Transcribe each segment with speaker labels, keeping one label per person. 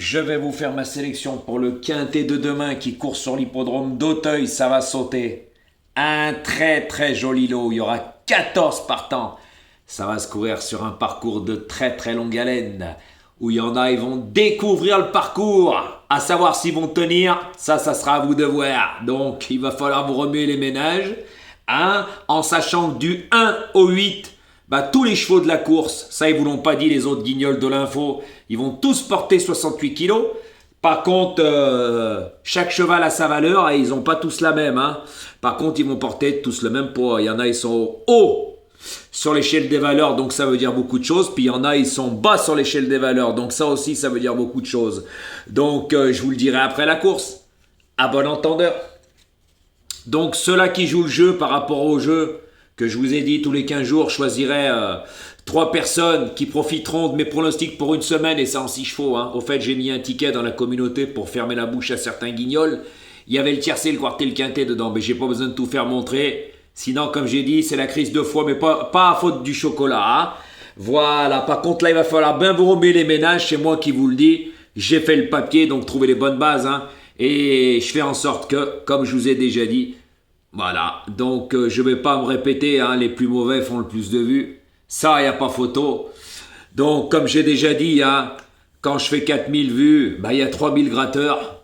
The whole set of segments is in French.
Speaker 1: je vais vous faire ma sélection pour le quintet de demain qui court sur l'hippodrome d'Auteuil. Ça va sauter. Un très très joli lot. Il y aura 14 partants. Ça va se courir sur un parcours de très très longue haleine. Où il y en a, ils vont découvrir le parcours. À savoir s'ils vont tenir, ça sera à vous de voir. Donc, il va falloir vous remuer les ménages. En sachant que du 1 au 8, tous les chevaux de la course, ça ils vous l'ont pas dit les autres guignols de l'info, ils vont tous porter 68 kilos. Par contre, chaque cheval a sa valeur et ils n'ont pas tous la même. Par contre, ils vont porter tous le même poids. Il y en a, ils sont haut sur l'échelle des valeurs, donc ça veut dire beaucoup de choses. Puis il y en a, ils sont bas sur l'échelle des valeurs, donc ça aussi, ça veut dire beaucoup de choses. Donc, je vous le dirai après la course. À bon entendeur. Donc, ceux-là qui jouent le jeu par rapport au jeu, que je vous ai dit tous les 15 jours, je choisirai 3 personnes qui profiteront de mes pronostics pour une semaine, et c'est en 6 chevaux. Au fait, j'ai mis un ticket dans la communauté pour fermer la bouche à certains guignols. Il y avait le tiercé, le quartet, le quintet dedans, mais j'ai pas besoin de tout faire montrer. Sinon, comme j'ai dit, c'est la crise de foi, mais pas à faute du chocolat. Voilà, par contre là, il va falloir bien vous remuer les ménages, c'est moi qui vous le dis. J'ai fait le papier, donc trouvez les bonnes bases. Et je fais en sorte que, comme je vous ai déjà dit, voilà, donc je ne vais pas me répéter, les plus mauvais font le plus de vues. Ça, il n'y a pas photo. Donc, comme j'ai déjà dit, quand je fais 4000 vues, il y a 3000 gratteurs.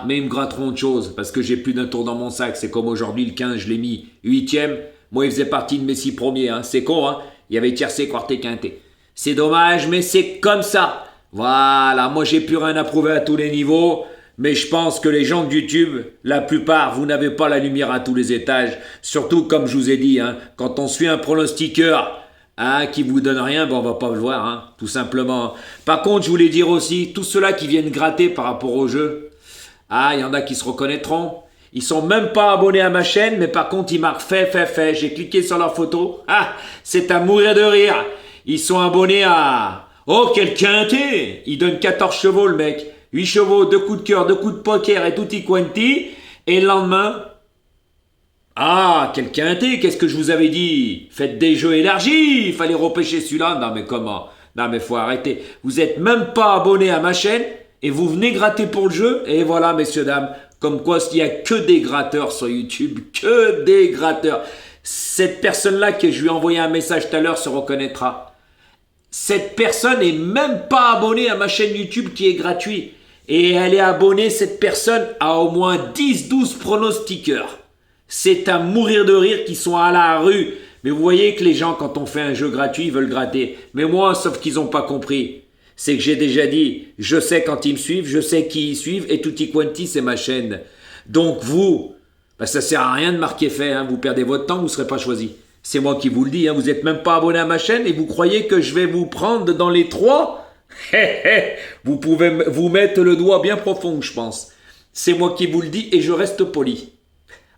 Speaker 1: Mais ils me gratteront de choses, parce que j'ai plus d'un tour dans mon sac. C'est comme aujourd'hui, le 15, je l'ai mis 8e. Moi, il faisait partie de mes 6 premiers. C'est con, il y avait tiercé, quartet, quintet. C'est dommage, mais c'est comme ça. Voilà, moi, j'ai plus rien à prouver à tous les niveaux. Mais je pense que les gens de YouTube, la plupart, vous n'avez pas la lumière à tous les étages. Surtout, comme je vous ai dit, quand on suit un pronostiqueur qui vous donne rien, on va pas le voir, tout simplement. Par contre, je voulais dire aussi, tous ceux-là qui viennent gratter par rapport au jeu, il y en a qui se reconnaîtront. Ils sont même pas abonnés à ma chaîne, mais par contre, ils marquent fait. J'ai cliqué sur leur photo. C'est à mourir de rire. Ils sont abonnés à... Oh, quel quintet! Il donne 14 chevaux, le mec. 8 chevaux, 2 coups de cœur, 2 coups de poker et tutti quanti. Et le lendemain, quel quintet, qu'est-ce que je vous avais dit? Faites des jeux élargis, il fallait repêcher celui-là. Non mais comment? Non mais faut arrêter. Vous êtes même pas abonné à ma chaîne et vous venez gratter pour le jeu. Et voilà messieurs, dames, comme quoi il n'y a que des gratteurs sur YouTube, que des gratteurs. Cette personne-là que je lui ai envoyé un message tout à l'heure se reconnaîtra. Cette personne n'est même pas abonnée à ma chaîne YouTube qui est gratuite. Et elle est abonnée, cette personne, à au moins 10-12 pronostiqueurs. C'est à mourir de rire qu'ils sont à la rue. Mais vous voyez que les gens, quand on fait un jeu gratuit, ils veulent gratter. Mais moi, sauf qu'ils n'ont pas compris. C'est que j'ai déjà dit, je sais quand ils me suivent, je sais qui ils suivent, et tutti quanti, c'est ma chaîne. Donc vous, ça sert à rien de marquer fait, vous perdez votre temps, vous ne serez pas choisi. C'est moi qui vous le dis, vous n'êtes même pas abonné à ma chaîne et vous croyez que je vais vous prendre dans les 3 ? Vous pouvez vous mettre le doigt bien profond, je pense. C'est moi qui vous le dis et je reste poli.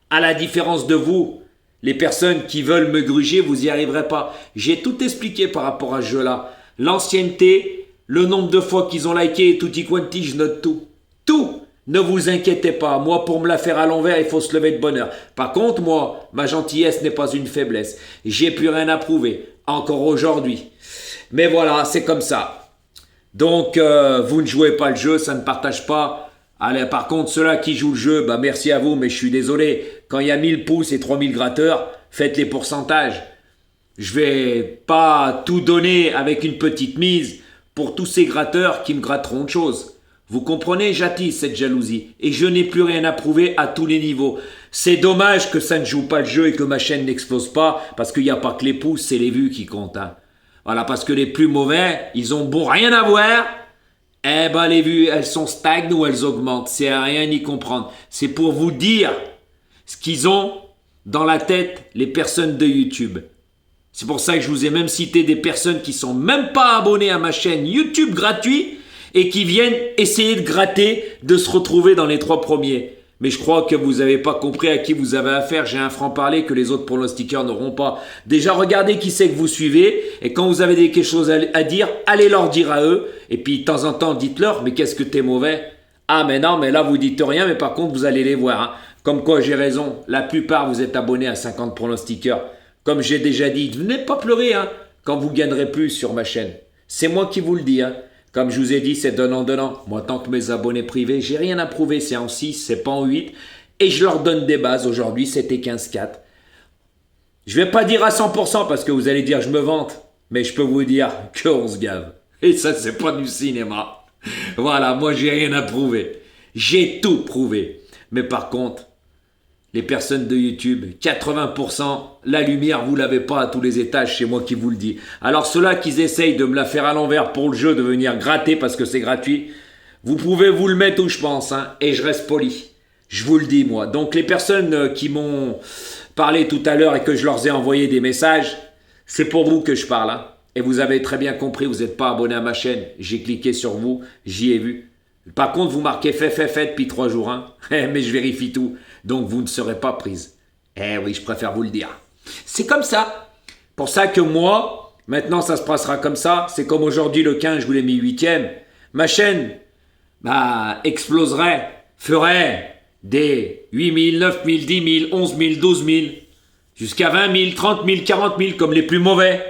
Speaker 1: À la différence de vous, les personnes qui veulent me gruger, vous n'y arriverez pas. J'ai tout expliqué par rapport à ce jeu-là. L'ancienneté, le nombre de fois qu'ils ont liké et tutti quanti, je note tout. Tout. Ne vous inquiétez pas, moi pour me la faire à l'envers, il faut se lever de bonne heure. Par contre, moi, ma gentillesse n'est pas une faiblesse. J'ai plus rien à prouver, encore aujourd'hui. Mais voilà, c'est comme ça. Donc, vous ne jouez pas le jeu, ça ne partage pas. Allez, par contre, ceux-là qui jouent le jeu, merci à vous, mais je suis désolé. Quand il y a 1000 pouces et 3000 gratteurs, faites les pourcentages. Je vais pas tout donner avec une petite mise pour tous ces gratteurs qui me gratteront de choses. Vous comprenez, j'attise cette jalousie et je n'ai plus rien à prouver à tous les niveaux. C'est dommage que ça ne joue pas le jeu et que ma chaîne n'explose pas parce qu'il n'y a pas que les pouces, c'est les vues qui comptent. Voilà, parce que les plus mauvais, ils ont beau rien à voir, les vues, elles sont stagnes ou elles augmentent. C'est à rien y comprendre. C'est pour vous dire ce qu'ils ont dans la tête, les personnes de YouTube. C'est pour ça que je vous ai même cité des personnes qui sont même pas abonnées à ma chaîne YouTube gratuit et qui viennent essayer de gratter, de se retrouver dans les 3 premiers. Mais je crois que vous n'avez pas compris à qui vous avez affaire. J'ai un franc-parler que les autres pronostiqueurs n'auront pas. Déjà, regardez qui c'est que vous suivez. Et quand vous avez quelque chose à dire, allez leur dire à eux. Et puis, de temps en temps, dites-leur, mais qu'est-ce que t'es mauvais? Mais non, mais là, vous dites rien. Mais par contre, vous allez les voir. Comme quoi, j'ai raison. La plupart, vous êtes abonnés à 50 pronostiqueurs. Comme j'ai déjà dit, venez pas pleurer quand vous gagnerez plus sur ma chaîne. C'est moi qui vous le dis. Comme je vous ai dit, c'est donnant-donnant. Moi, tant que mes abonnés privés, j'ai rien à prouver. C'est en 6, c'est pas en 8. Et je leur donne des bases. Aujourd'hui, c'était 15-4. Je vais pas dire à 100% parce que vous allez dire je me vante. Mais je peux vous dire qu'on se gave. Et ça, c'est pas du cinéma. Voilà, moi, j'ai rien à prouver. J'ai tout prouvé. Mais par contre, les personnes de YouTube, 80%, la lumière, vous l'avez pas à tous les étages, c'est moi qui vous le dis. Alors ceux-là qui essayent de me la faire à l'envers pour le jeu, de venir gratter parce que c'est gratuit, vous pouvez vous le mettre où je pense, hein, et je reste poli. Je vous le dis, moi. Donc les personnes qui m'ont parlé tout à l'heure et que je leur ai envoyé des messages, c'est pour vous que je parle. Hein. Et vous avez très bien compris, vous n'êtes pas abonné à ma chaîne. J'ai cliqué sur vous, j'y ai vu. Par contre, vous marquez fait depuis 3 jours, hein. Mais je vérifie tout. Donc vous ne serez pas prise. Eh oui, je préfère vous le dire. C'est comme ça. Pour ça que moi, maintenant ça se passera comme ça. C'est comme aujourd'hui le 15, je vous l'ai mis 8e. Ma chaîne, exploserait, ferait des 8 000, 9 000, 10 000, 11 000, 12 000, jusqu'à 20 000, 30 000, 40 000 comme les plus mauvais.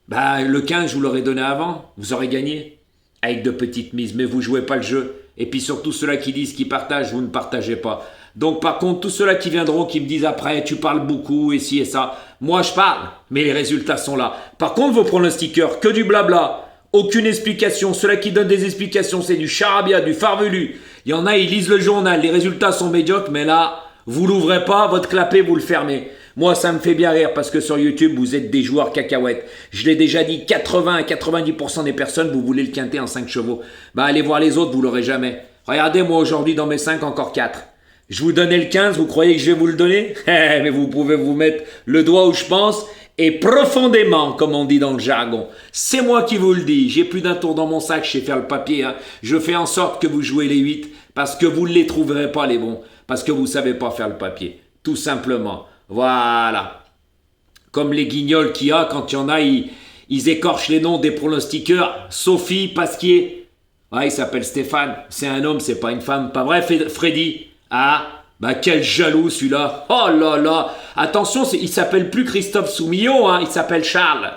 Speaker 1: Le 15, je vous l'aurais donné avant. Vous aurez gagné. Avec de petites mises, mais vous jouez pas le jeu. Et puis surtout ceux-là qui disent qu'ils partagent, vous ne partagez pas. Donc par contre, tous ceux-là qui viendront, qui me disent après, tu parles beaucoup, et ci et ça, moi je parle, mais les résultats sont là. Par contre, vos pronostiqueurs, que du blabla, aucune explication. Ceux-là qui donnent des explications, c'est du charabia, du farvelu. Il y en a, ils lisent le journal, les résultats sont médiocres, mais là, vous l'ouvrez pas, votre clapet, vous le fermez. Moi, ça me fait bien rire parce que sur YouTube, vous êtes des joueurs cacahuètes. Je l'ai déjà dit, 80 à 90% des personnes, vous voulez le quintet en 5 chevaux. Allez voir les autres, vous l'aurez jamais. Regardez, moi aujourd'hui, dans mes 5, encore 4. Je vous donnais le 15, vous croyez que je vais vous le donner? Mais vous pouvez vous mettre le doigt où je pense et profondément, comme on dit dans le jargon. C'est moi qui vous le dis. J'ai plus d'un tour dans mon sac, je sais faire le papier. Hein. Je fais en sorte que vous jouez les 8 parce que vous ne les trouverez pas les bons. Parce que vous ne savez pas faire le papier. Tout simplement. Voilà. Comme les guignols qu'il y a, quand il y en a, ils écorchent les noms des pronostiqueurs. Sophie Pasquier. Ouais, il s'appelle Stéphane. C'est un homme, c'est pas une femme. Pas vrai, Freddy? Ah, quel jaloux celui-là. Oh là là. Attention, il s'appelle plus Christophe Soumillon, hein, il s'appelle Charles.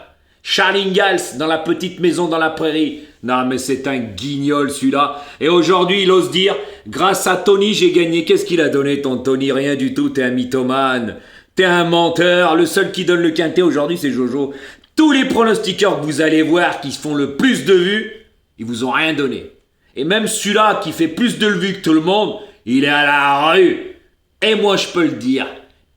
Speaker 1: Charles Ingalls, dans la petite maison dans la prairie. Non, mais c'est un guignol celui-là. Et aujourd'hui, il ose dire, grâce à Tony, j'ai gagné. Qu'est-ce qu'il a donné ton Tony? Rien du tout, t'es un mythomane. T'es un menteur. Le seul qui donne le quintet aujourd'hui, c'est Jojo. Tous les pronostiqueurs que vous allez voir qui font le plus de vues, ils vous ont rien donné. Et même celui-là qui fait plus de vues que tout le monde, il est à la rue. Et moi, je peux le dire.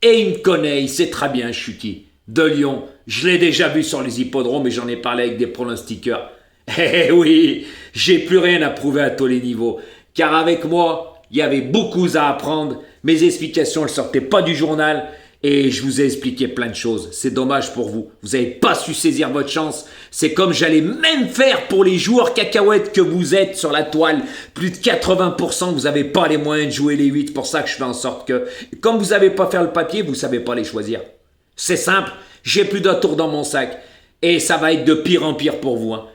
Speaker 1: Et il me connaît, il sait très bien je suis qui. De Lyon. Je l'ai déjà vu sur les hippodromes et j'en ai parlé avec des pronostiqueurs. Eh oui, j'ai plus rien à prouver à tous les niveaux. Car avec moi, il y avait beaucoup à apprendre. Mes explications, elles sortaient pas du journal. Et je vous ai expliqué plein de choses. C'est dommage pour vous. Vous n'avez pas su saisir votre chance. C'est comme j'allais même faire pour les joueurs cacahuètes que vous êtes sur la toile. Plus de 80%, vous n'avez pas les moyens de jouer les 8. C'est pour ça que je fais en sorte que, comme vous n'avez pas fait le papier, vous ne savez pas les choisir. C'est simple. J'ai plus d'un tour dans mon sac. Et ça va être de pire en pire pour vous. Hein.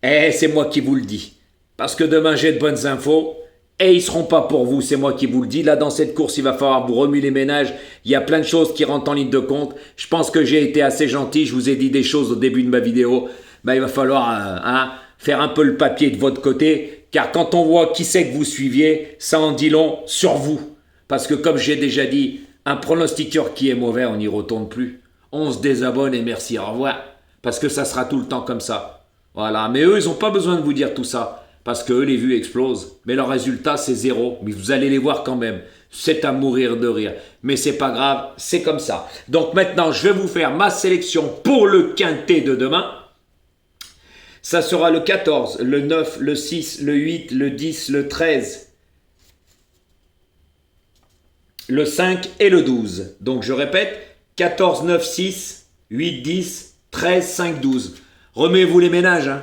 Speaker 1: Et c'est moi qui vous le dis. Parce que demain, j'ai de bonnes infos. Et ils ne seront pas pour vous, c'est moi qui vous le dis. Là, dans cette course, il va falloir vous remuer les ménages. Il y a plein de choses qui rentrent en ligne de compte. Je pense que j'ai été assez gentil. Je vous ai dit des choses au début de ma vidéo. Il va falloir faire un peu le papier de votre côté. Car quand on voit qui c'est que vous suiviez, ça en dit long sur vous. Parce que comme j'ai déjà dit, un pronostiqueur qui est mauvais, on n'y retourne plus. On se désabonne et merci, au revoir. Parce que ça sera tout le temps comme ça. Voilà, mais eux, ils n'ont pas besoin de vous dire tout ça. Parce que eux, les vues explosent. Mais leur résultat, c'est 0. Mais vous allez les voir quand même. C'est à mourir de rire. Mais c'est pas grave, c'est comme ça. Donc maintenant, je vais vous faire ma sélection pour le quintet de demain. Ça sera le 14, le 9, le 6, le 8, le 10, le 13, le 5 et le 12. Donc je répète, 14, 9, 6, 8, 10, 13, 5, 12. Remets-vous les ménages, hein.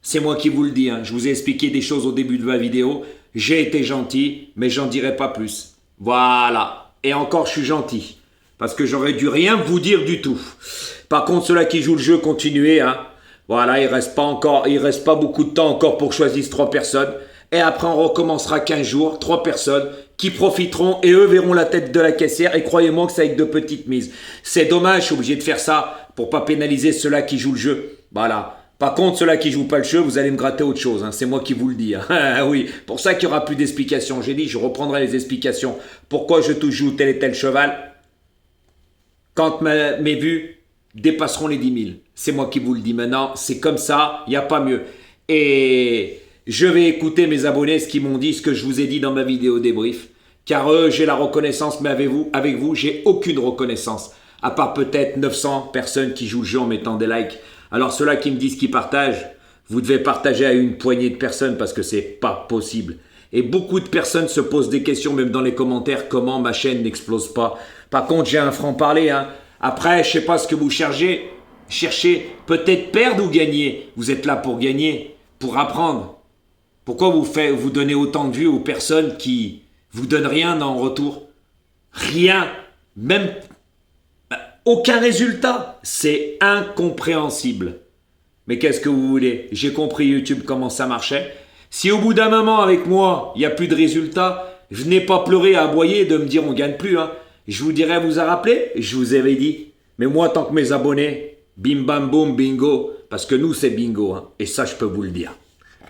Speaker 1: C'est moi qui vous le dis, hein. Je vous ai expliqué des choses au début de ma vidéo. J'ai été gentil, mais j'en dirai pas plus. Voilà. Et encore, je suis gentil. Parce que j'aurais dû rien vous dire du tout. Par contre, ceux-là qui jouent le jeu, continuez, hein. Voilà, il reste pas beaucoup de temps encore pour que je choisisse 3 personnes. Et après, on recommencera 15 jours, 3 personnes qui profiteront et eux verront la tête de la caissière. Et croyez-moi que c'est avec de petites mises. C'est dommage, je suis obligé de faire ça pour pas pénaliser ceux-là qui jouent le jeu. Voilà. Par contre, ceux-là qui jouent pas le jeu, vous allez me gratter autre chose, hein. C'est moi qui vous le dis. Hein. Oui, pour ça qu'il n'y aura plus d'explications. J'ai dit, je reprendrai les explications. Pourquoi je joue tel et tel cheval quand mes vues dépasseront les 10 000. C'est moi qui vous le dis maintenant. C'est comme ça, il n'y a pas mieux. Et je vais écouter mes abonnés, ce qu'ils m'ont dit, ce que je vous ai dit dans ma vidéo débrief. Car eux, j'ai la reconnaissance, mais avec vous, j'ai aucune reconnaissance. À part peut-être 900 personnes qui jouent le jeu en mettant des likes. Alors ceux-là qui me disent qu'ils partagent, vous devez partager à une poignée de personnes parce que c'est pas possible. Et beaucoup de personnes se posent des questions, même dans les commentaires, comment ma chaîne n'explose pas. Par contre, j'ai un franc-parler. Hein. Après, je sais pas ce que vous cherchez. Cherchez peut-être perdre ou gagner. Vous êtes là pour gagner, pour apprendre. Pourquoi vous donnez autant de vues aux personnes qui vous donnent rien en retour? Rien. Même aucun résultat. C'est incompréhensible. Mais qu'est-ce que vous voulez? J'ai compris YouTube comment ça marchait. Si au bout d'un moment avec moi, il n'y a plus de résultats, venez pas pleurer, aboyer de me dire on gagne plus. Hein. Je vous dirais, vous a rappelé? Je vous avais dit. Mais moi, tant que mes abonnés, bim bam boum, bingo. Parce que nous, c'est bingo. Hein. Et ça, je peux vous le dire.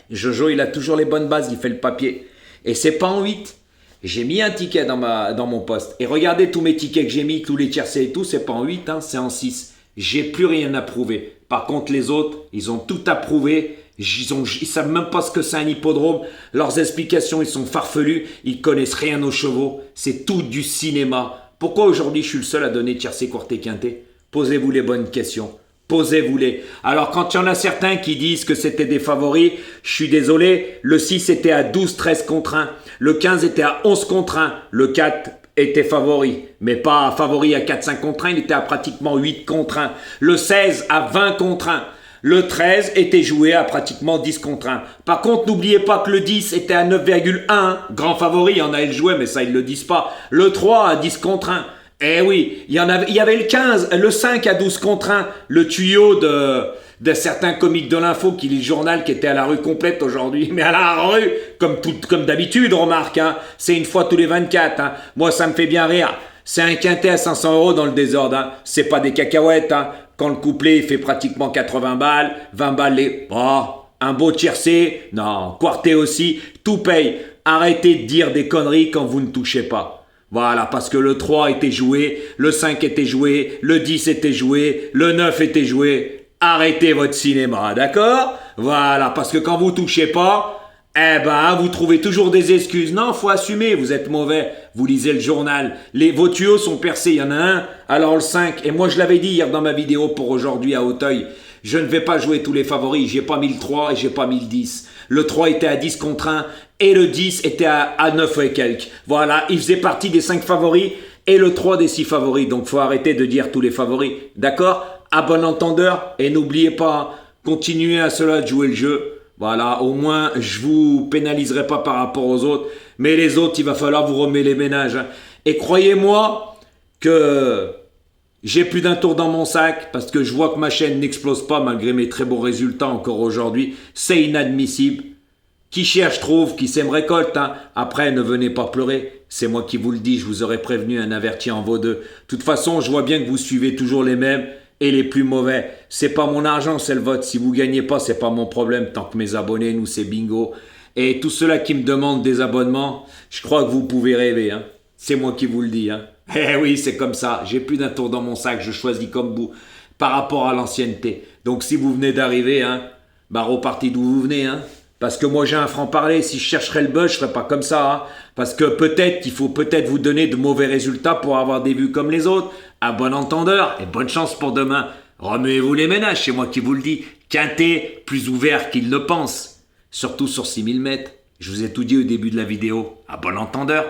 Speaker 1: Jojo, il a toujours les bonnes bases, il fait le papier. Et c'est pas en 8. J'ai mis un ticket dans mon poste. Et regardez tous mes tickets que j'ai mis, tous les tiercés et tout, c'est pas en 8, hein, c'est en 6. J'ai plus rien à prouver. Par contre, les autres, ils ont tout à prouver. Ils savent même pas ce que c'est un hippodrome. Leurs explications, ils sont farfelus. Ils connaissent rien aux chevaux. C'est tout du cinéma. Pourquoi aujourd'hui, je suis le seul à donner tiercé, quarté, quinté? Posez-vous les bonnes questions. Posez-vous-les. Alors, quand il y en a certains qui disent que c'était des favoris, je suis désolé, le 6 était à 12-13 contre 1. Le 15 était à 11 contre 1. Le 4 était favori, mais pas favori à 4-5 contre 1, il était à pratiquement 8 contre 1. Le 16 à 20 contre 1. Le 13 était joué à pratiquement 10 contre 1. Par contre, n'oubliez pas que le 10 était à 9,1. Grand favori, il y en a, ils le jouaient, mais ça, ils ne le disent pas. Le 3 à 10 contre 1. Eh oui, il y avait le 15, le 5 à 12 contre 1, le tuyau de certains comiques de l'info qui lit le journal qui était à la rue complète aujourd'hui. Mais à la rue, comme d'habitude, remarque, hein, c'est une fois tous les 24. Hein. Moi, ça me fait bien rire. C'est un quintet à 500 € dans le désordre. Hein. C'est pas des cacahuètes. Hein. Quand le couplet il fait pratiquement 80 balles, 20 balles les... Oh, un beau tiercé, non, quarté aussi, tout paye. Arrêtez de dire des conneries quand vous ne touchez pas. Voilà, parce que le 3 était joué, le 5 était joué, le 10 était joué, le 9 était joué. Arrêtez votre cinéma, d'accord? Voilà, parce que quand vous touchez pas, eh ben, vous trouvez toujours des excuses. Non, faut assumer, vous êtes mauvais. Vous lisez le journal, vos tuyaux sont percés, il y en a un, alors le 5. Et moi, je l'avais dit hier dans ma vidéo pour aujourd'hui à Auteuil. Je ne vais pas jouer tous les favoris, j'ai pas mis le 3 et j'ai pas mis le 10. Le 3 était à 10 contre 1 et le 10 était à 9 et quelques. Voilà, il faisait partie des 5 favoris et le 3 des 6 favoris. Donc, faut arrêter de dire tous les favoris. D'accord? À bon entendeur. Et n'oubliez pas, continuez à cela de jouer le jeu. Voilà, au moins, je vous pénaliserai pas par rapport aux autres. Mais les autres, il va falloir vous remettre les ménages. Hein. Et croyez-moi que j'ai plus d'un tour dans mon sac parce que je vois que ma chaîne n'explose pas malgré mes très bons résultats encore aujourd'hui. C'est inadmissible. Qui cherche trouve, qui sème récolte. Hein. Après, ne venez pas pleurer. C'est moi qui vous le dis, je vous aurais prévenu, un averti en vaut deux. De toute façon, je vois bien que vous suivez toujours les mêmes et les plus mauvais. C'est pas mon argent, c'est le vote. Si vous gagnez pas, c'est pas mon problème. Tant que mes abonnés, nous, c'est bingo. Et tous ceux-là qui me demandent des abonnements, je crois que vous pouvez rêver. Hein. C'est moi qui vous le dis. Hein. Eh oui, c'est comme ça. J'ai plus d'un tour dans mon sac. Je choisis comme vous par rapport à l'ancienneté. Donc, si vous venez d'arriver, hein, bah repartez d'où vous venez. Hein. Parce que moi, j'ai un franc-parler. Si je chercherais le buzz, je serais pas comme ça. Hein. Parce que peut-être qu'il faut peut-être vous donner de mauvais résultats pour avoir des vues comme les autres. À bon entendeur et bonne chance pour demain. Remuez-vous les ménages, c'est moi qui vous le dis. Quintet, plus ouvert qu'il ne pense. Surtout sur 6000 mètres. Je vous ai tout dit au début de la vidéo. À bon entendeur.